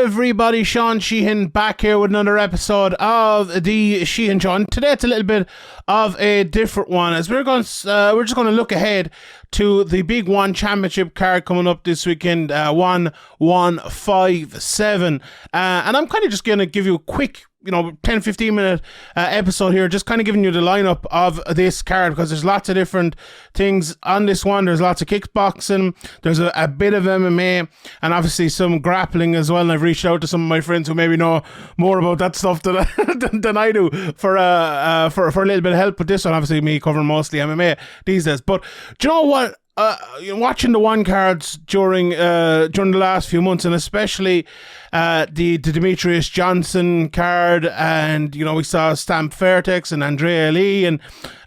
everybody, Sean Sheehan back here with another episode of the Sheehan Show. And today it's a little bit of a different one, as we're just going to look ahead to the big one championship card coming up this weekend, 1157. And I'm kind of just going to give you a quick 10-15 minute episode here, just kind of giving you the lineup of this card, because there's lots of different things on this one. There's lots of kickboxing, there's a bit of MMA, and obviously some grappling as well. And I've reached out to some of my friends who maybe know more about that stuff than I do for a little bit of help with this one. Obviously me covering mostly MMA these days, but do you know what? Watching the one cards during the last few months, and especially the Demetrius Johnson card, and we saw Stamp Fairtex and Andrea Lee and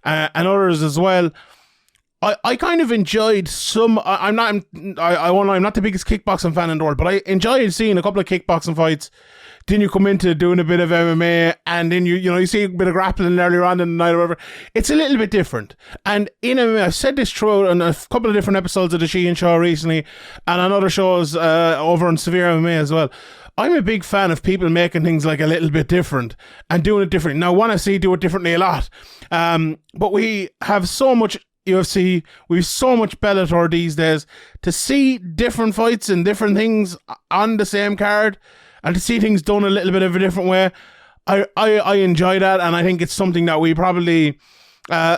others as well. I kind of enjoyed some. I'm not the biggest kickboxing fan in the world, but I enjoyed seeing a couple of kickboxing fights. Then you come into doing a bit of MMA, and then you see a bit of grappling earlier on in the night or whatever. It's a little bit different. And in MMA, I've said this throughout on a couple of different episodes of the Sheehan Show recently, and on other shows over on Severe MMA as well. I'm a big fan of people making things like a little bit different and doing it different. Now, one I see do it differently a lot, but we have so much UFC, we've so much Bellator these days. To see different fights and different things on the same card, and to see things done a little bit of a different way, I enjoy that, and I think it's something that we probably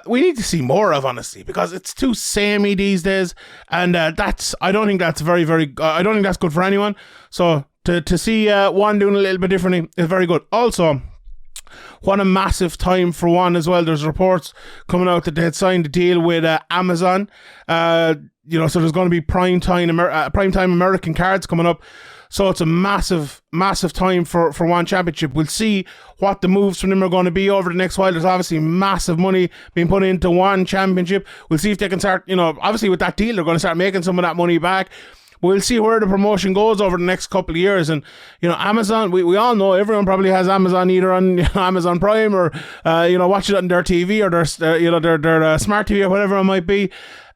we need to see more of, honestly, because it's too samey these days, and I don't think that's I don't think that's good for anyone. So to see one doing a little bit differently is very good. Also, what a massive time for one as well. There's reports coming out that they had signed a deal with Amazon. So there's going to be primetime American cards coming up. So it's a massive, massive time for one championship. We'll see what the moves from them are going to be over the next while. There's obviously massive money being put into one championship. We'll see if they can start, obviously with that deal, they're going to start making some of that money back. We'll see where the promotion goes over the next couple of years. And, Amazon, we all know, everyone probably has Amazon either on Amazon Prime or, watch it on their TV or their smart TV or whatever it might be.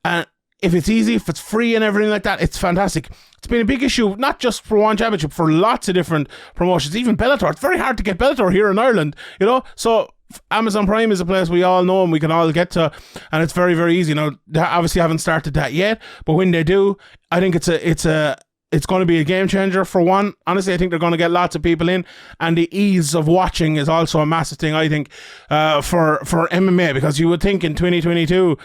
And if it's easy, if it's free and everything like that, it's fantastic. It's been a big issue, not just for one championship, for lots of different promotions, even Bellator. It's very hard to get Bellator here in Ireland, So Amazon Prime is a place we all know and we can all get to, and it's very, very easy. Now, they obviously haven't started that yet, but when they do, I think it's going to be a game changer for one. Honestly, I think they're going to get lots of people in, and the ease of watching is also a massive thing, I think, for MMA, because you would think in 2022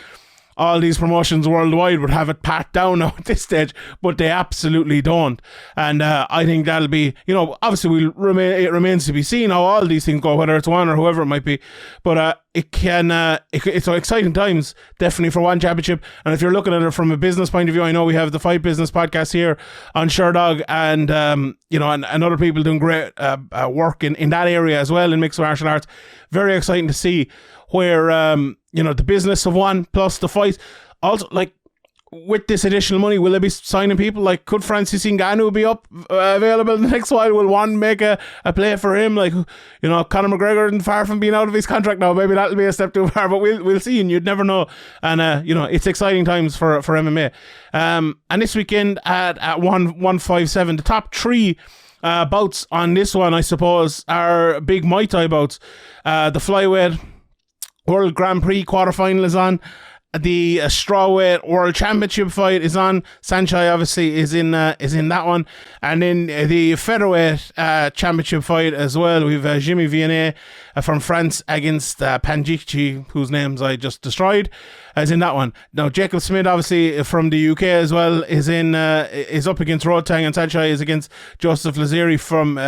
all these promotions worldwide would have it pat down now at this stage, but they absolutely don't. And I think that'll be, obviously it remains to be seen how all these things go, whether it's one or whoever it might be. But it's exciting times, definitely, for one championship. And if you're looking at it from a business point of view, I know we have the Fight Business podcast here on Sherdog, and and other people doing great work in that area as well, in mixed martial arts. Very exciting to see where the business of one plus the fight. Also, like, with this additional money, will they be signing people? Like, could Francis Ngannou be available in the next while? Will one make a play for him? Like, Conor McGregor isn't far from being out of his contract now. Maybe that'll be a step too far, but we'll see, and you'd never know. And it's exciting times for MMA. And this weekend at 157, the top three bouts on this one, I suppose, are big Muay Thai bouts. The flyweight World Grand Prix quarterfinal is on. The strawweight World Championship fight is on. Sanchai obviously is in that one, and then the featherweight championship fight as well. We've Jimmy Vienot from France against Panjichi, whose names I just destroyed, is in that one. Now Jacob Smith, obviously from the UK as well, is up against Rotang, and Sanchai is against Joseph Lazeri from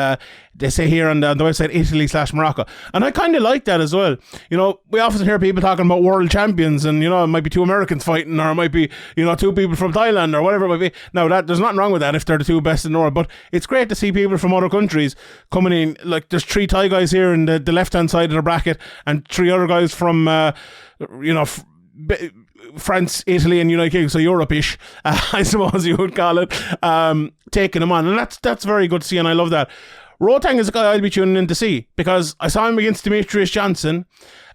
they say here on the website Italy/Morocco, and I kind of like that as well. We often hear people talking about world champions, and it might be two Americans fighting, or it might be two people from Thailand or whatever it might be. Now there's nothing wrong with that if they're the two best in the world, but it's great to see people from other countries coming in. Like, there's three Thai guys here in the left hand side of the bracket, and three other guys from France, Italy, and United Kingdom, so Europe-ish, I suppose you would call it, taking them on, and that's very good to see, and I love that. Rotang is a guy I'll be tuning in to see, because I saw him against Demetrius Johnson.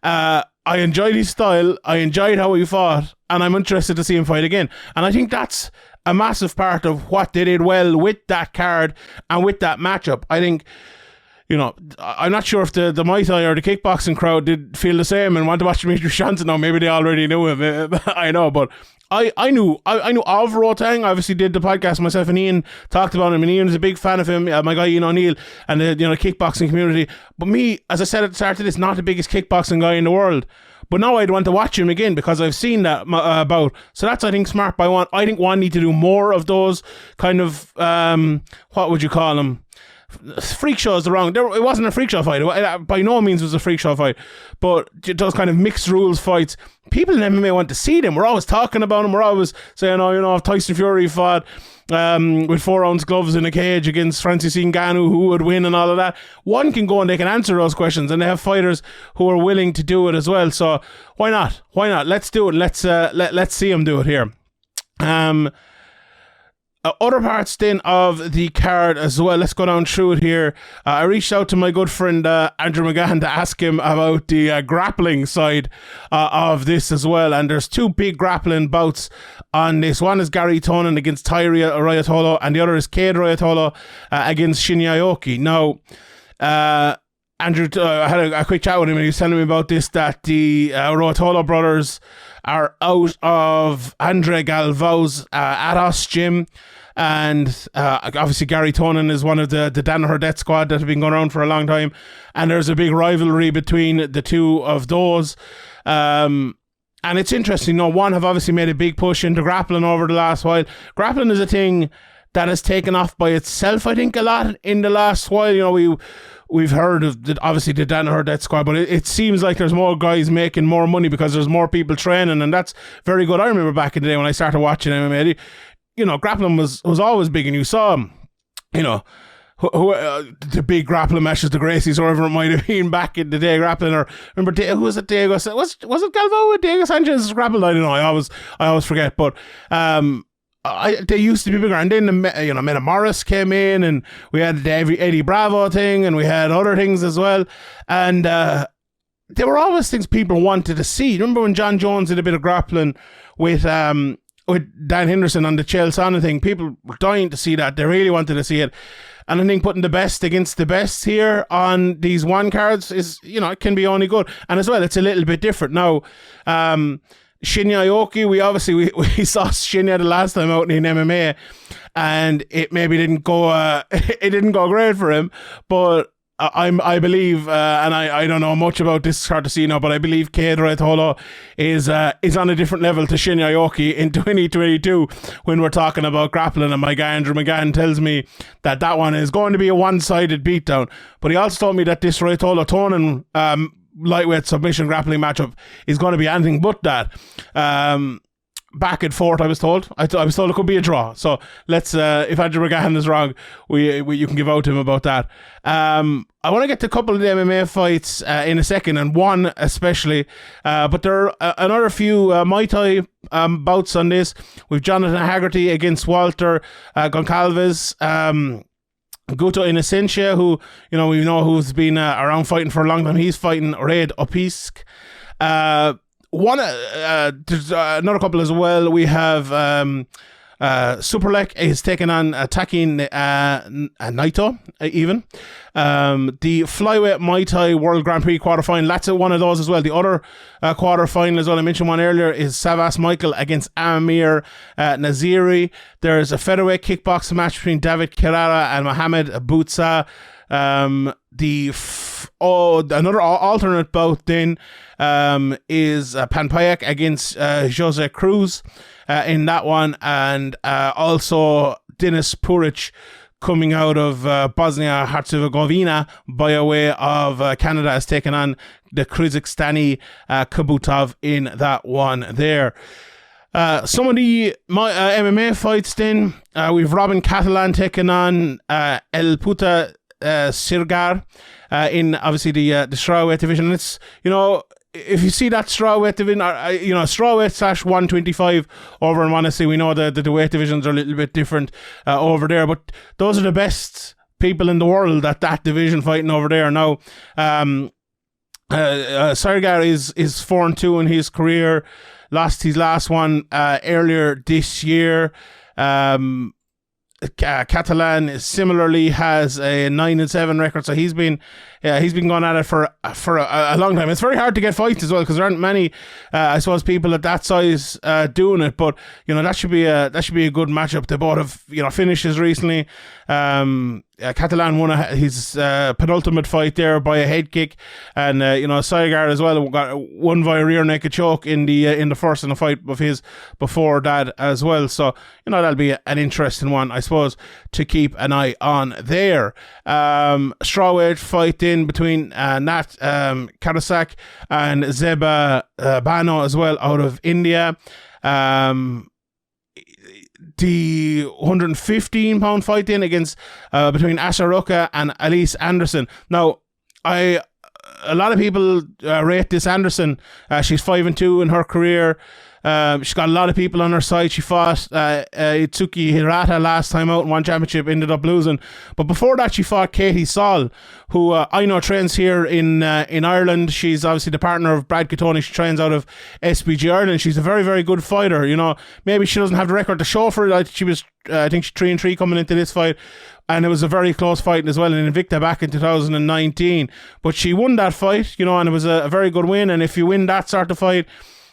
I enjoyed his style, I enjoyed how he fought, and I'm interested to see him fight again. And I think that's a massive part of what they did well with that card and with that matchup. I think, you know, I'm not sure if the Muay Thai or the kickboxing crowd did feel the same and want to watch Demetrius Johnson. Now, maybe they already knew him. I know, but I knew of Rotang. Obviously, did the podcast. Myself and Ian talked about him, and Ian is a big fan of him. My guy Ian O'Neill and the kickboxing community. But me, as I said at the start of this, not the biggest kickboxing guy in the world. But now I'd want to watch him again because I've seen that bout. So that's, I think, smart by one. I think one need to do more of those kind of, what would you call them? Freak show is the wrong. It wasn't a freak show fight. By no means was a freak show fight. But those kind of mixed rules fights, people in MMA want to see them. We're always talking about them. We're always saying, if Tyson Fury fought with 4-ounce gloves in a cage against Francis Ngannou, who would win and all of that. One can go and they can answer those questions, and they have fighters who are willing to do it as well. So why not? Let's do it. Let's see them do it here. Other parts then of the card as well. Let's go down through it here. I reached out to my good friend Andrew McGahan to ask him about the grappling side of this as well. And there's two big grappling bouts on this. One is Gary Tonin against Tai Ryotolo, and the other is Cade Ryotolo against Shinya Aoki. Now, Andrew, I had a quick chat with him, and he was telling me about this, that the Ryotolo brothers are out of Andre Galvao's Atos gym. And obviously Gary Tonin is one of the Danaher Death Squad that have been going around for a long time, and there's a big rivalry between the two of those. And it's interesting, one have obviously made a big push into grappling over the last while. Grappling is a thing that has taken off by itself, I think, a lot in the last while. We've heard of obviously the Danaher Death Squad, but it seems like there's more guys making more money because there's more people training, and that's very good. I remember back in the day when I started watching MMA, grappling was always big, and you saw the big grappling matches, the Gracies, or whatever it might have been back in the day, grappling. Or remember, who was it? Diego? Was it Galvao with Diego Sanchez grappled? I don't know. I always forget. But they used to be bigger, and then Meta Morris came in, and we had the Eddie Bravo thing, and we had other things as well, and there were always things people wanted to see. Remember when John Jones did a bit of grappling with Dan Henderson on the Chael Sonnen thing? People were dying to see that. They really wanted to see it. And I think putting the best against the best here on these one cards is, it can be only good. And as well, it's a little bit different. Now, Shinya Aoki, we saw Shinya the last time out in MMA, and it maybe didn't go great for him, but I believe, and I don't know much about this card to see now, but I believe Cade Ryotolo is on a different level to Shinya Aoki in 2022 when we're talking about grappling. And my guy Andrew McGann tells me that one is going to be a one-sided beatdown. But he also told me that this Ryotolo Tonin lightweight submission grappling matchup is going to be anything but that. Back and forth, I was told. I was told it could be a draw. So let's, if Andrew McGahan is wrong, you can give out to him about that. I want to get to a couple of the MMA fights in a second, and one especially. But there are another few Muay Thai bouts on this. We've Jonathan Haggerty against Walter Goncalves. Guto Inocencia, who we know who's been around fighting for a long time. He's fighting Raid Opisk. There's another couple as well. We have Superlek is taking on Takin Naito even. The flyweight Muay Thai World Grand Prix quarterfinal, that's one of those as well. The other quarterfinal as well, I mentioned one earlier, is Savas Michael against Amir Naziri. There's a featherweight kickboxing match between David Kirara and Mohamed Boutsa. Another alternate bout then is Panpayak against Jose Cruz in that one, and also Denis Puric coming out of Bosnia-Herzegovina by way of Canada has taken on the Kyrgyzstani Kabutov in that one there. Some of the MMA fights then, we've Robin Catalan taking on El Puta Sirgar in obviously the strawweight division. It's, if you see that strawweight division, strawweight / 125 over in Wannsee, we know the weight divisions are a little bit different over there, but those are the best people in the world at that division fighting over there now. Sirgar is 4-2 in his career. Lost his last one earlier this year. Catalan similarly has a 9-7 record, so he's been going at it for a long time. It's very hard to get fights as well because there aren't many, I suppose, people at that size doing it. But that should be a good matchup. They both have finishes recently. Catalan won his penultimate fight there by a head kick, and Saigar as well got won via rear naked choke in the first in the fight of his before that as well. So that'll be an interesting one, I suppose, to keep an eye on there. Strawweight fight in between Nat Karasak and Zeba Bano as well out of India. The 115-pound fight in against between Asha Roka and Alyse Anderson. Now, a lot of people rate this Anderson. She's 5-2 in her career. She's got a lot of people on her side. She fought Itsuki Hirata last time out in one championship, ended up losing. But before that, she fought Katie Saul, who I know trains here in Ireland. She's obviously the partner of Brad Catoni. She trains out of SBG Ireland. She's a very, very good fighter. Maybe she doesn't have the record to show for it. I think she's 3-3 coming into this fight. And it was a very close fight as well in Invicta back in 2019. But she won that fight, and it was a very good win. And if you win that sort of fight,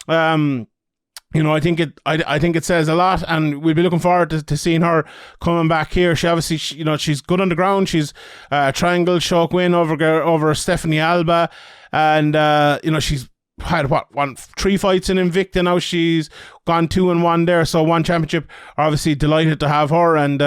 I think it says a lot, and we'll be looking forward to seeing her coming back here. She obviously, she's good on the ground. She's triangle choke win over Stephanie Alba, and she's had 3 fights in Invicta now. She's gone 2-1 there, so one championship. Obviously delighted to have her, and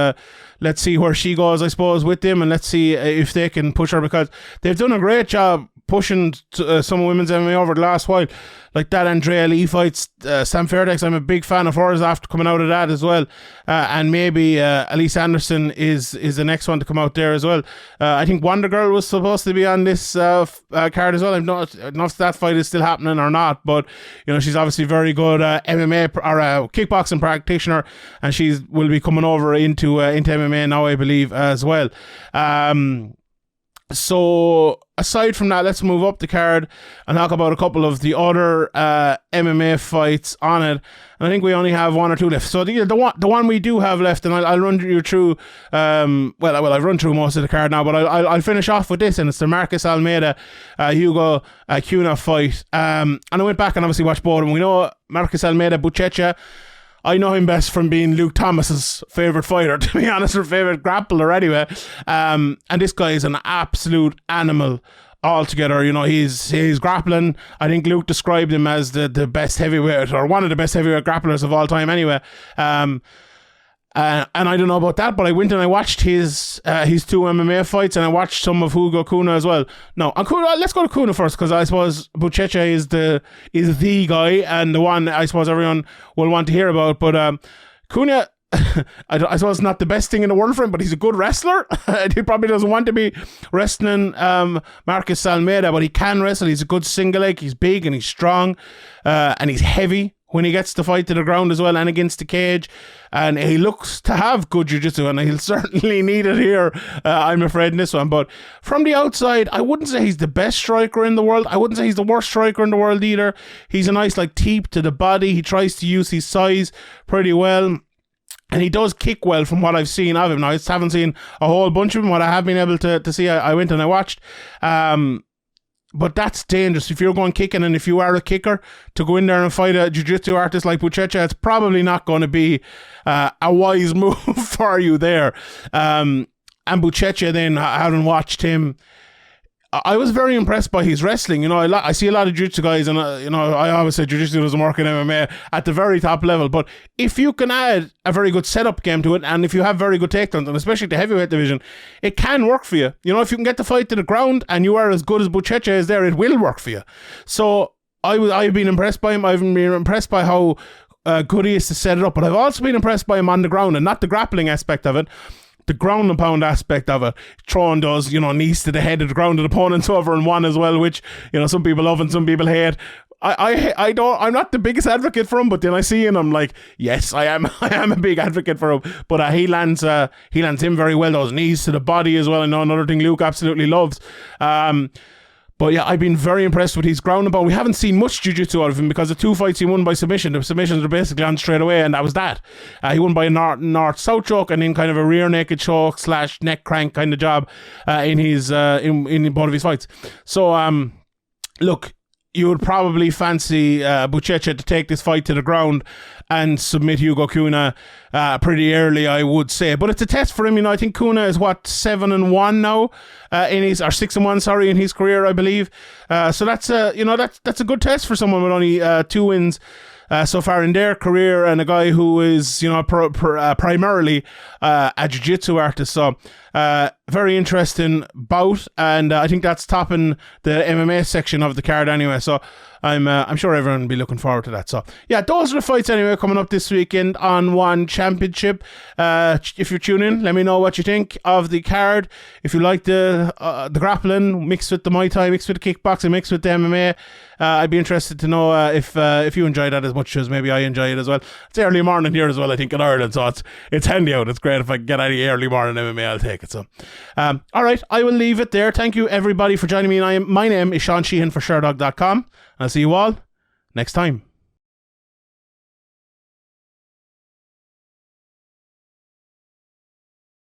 let's see where she goes, I suppose, with them, and let's see if they can push her, because they've done a great job pushing some women's MMA over the last while, like that Andrea Lee fights, Sam Fairdex. I'm a big fan of hers after coming out of that as well, and maybe Alyse Anderson is the next one to come out there as well. I think Wonder Girl was supposed to be on this card as well. I don't know if that fight is still happening or not, but she's obviously very good MMA or kickboxing practitioner, and she will be coming over into MMA now, I believe, as well. So aside from that, let's move up the card and talk about a couple of the other MMA fights on it. And I think we only have 1 or 2 left. So the one we do have left, and I'll run you through. I've run through most of the card now, but I'll finish off with this, and it's the Marcus Almeida Hugo Cunha fight. And I went back and obviously watched both, and we know Marcus Almeida Buchecha. I know him best from being Luke Thomas's favourite fighter, to be honest, or favourite grappler anyway. And this guy is an absolute animal altogether. He's grappling. I think Luke described him as the best heavyweight, or one of the best heavyweight grapplers of all time anyway. And I don't know about that, but I went and I watched his 2 MMA fights, and I watched some of Hugo Cunha as well. No, let's go to Cunha first, because I suppose Buchecha is the guy, and the one I suppose everyone will want to hear about. But Cunha, I suppose not the best thing in the world for him, but he's a good wrestler. He probably doesn't want to be wrestling Marcus Almeida, but he can wrestle. He's a good single leg. He's big and he's strong, and he's heavy when he gets to fight to the ground as well, and against the cage. And he looks to have good jiu-jitsu, and he'll certainly need it here, I'm afraid, in this one. But from the outside, I wouldn't say he's the best striker in the world. I wouldn't say he's the worst striker in the world either. He's a nice teep to the body. He tries to use his size pretty well, and he does kick well from what I've seen of him. Now, I haven't seen a whole bunch of him. What I have been able to see, I went and I watched. But that's dangerous. If you're going kicking, and if you are a kicker, to go in there and fight a jiu-jitsu artist like Buchecha, it's probably not going to be a wise move for you there. And Buchecha, then, having watched him, I was very impressed by his wrestling. I see a lot of jiu-jitsu guys, and I always say jiu-jitsu doesn't work in MMA at the very top level. But if you can add a very good setup game to it, and if you have very good takedowns, and especially the heavyweight division, it can work for you. If you can get the fight to the ground and you are as good as Buchecha is there, it will work for you. So I've been impressed by him. I've been impressed by how good he is to set it up. But I've also been impressed by him on the ground, and not the grappling aspect of it, the ground and pound aspect of it. Throwing those, knees to the head of the ground of opponents over in one as well, which, some people love and some people hate. I'm not the biggest advocate for him, but then I see him, I'm like, yes, I am a big advocate for him. But he lands him very well, those knees to the body as well. I know another thing Luke absolutely loves. But yeah, I've been very impressed with his ground and pound. We haven't seen much jiu-jitsu out of him because the 2 fights he won by submission, the submissions are basically on straight away, and that was that. He won by a north-south choke and then kind of a rear naked choke / neck crank kind of job in his in both of his fights. So look, you would probably fancy Buchecha to take this fight to the ground and submit Hugo Cunha pretty early, I would say. But it's a test for him. I think Cunha is 7-1 now in his, or 6-1, sorry, in his career, I believe. So that's that's a good test for someone with only 2 wins so far in their career, and a guy who is primarily a jiu-jitsu artist. So very interesting bout, and I think that's topping the MMA section of the card anyway. So I'm sure everyone will be looking forward to that. So yeah, those are the fights anyway coming up this weekend on One Championship. If you're tuning in, let me know what you think of the card. If you like the grappling mixed with the Muay Thai, mixed with the kickboxing, mixed with the MMA, I'd be interested to know if you enjoy that as much as maybe I enjoy it as well. It's early morning here as well, I think, in Ireland, so it's handy out. It's great if I can get any early morning MMA, I'll take it. So alright, I will leave it there. Thank you everybody for joining me. My name is Sheehan for Sherdog.com. I'll see you all next time.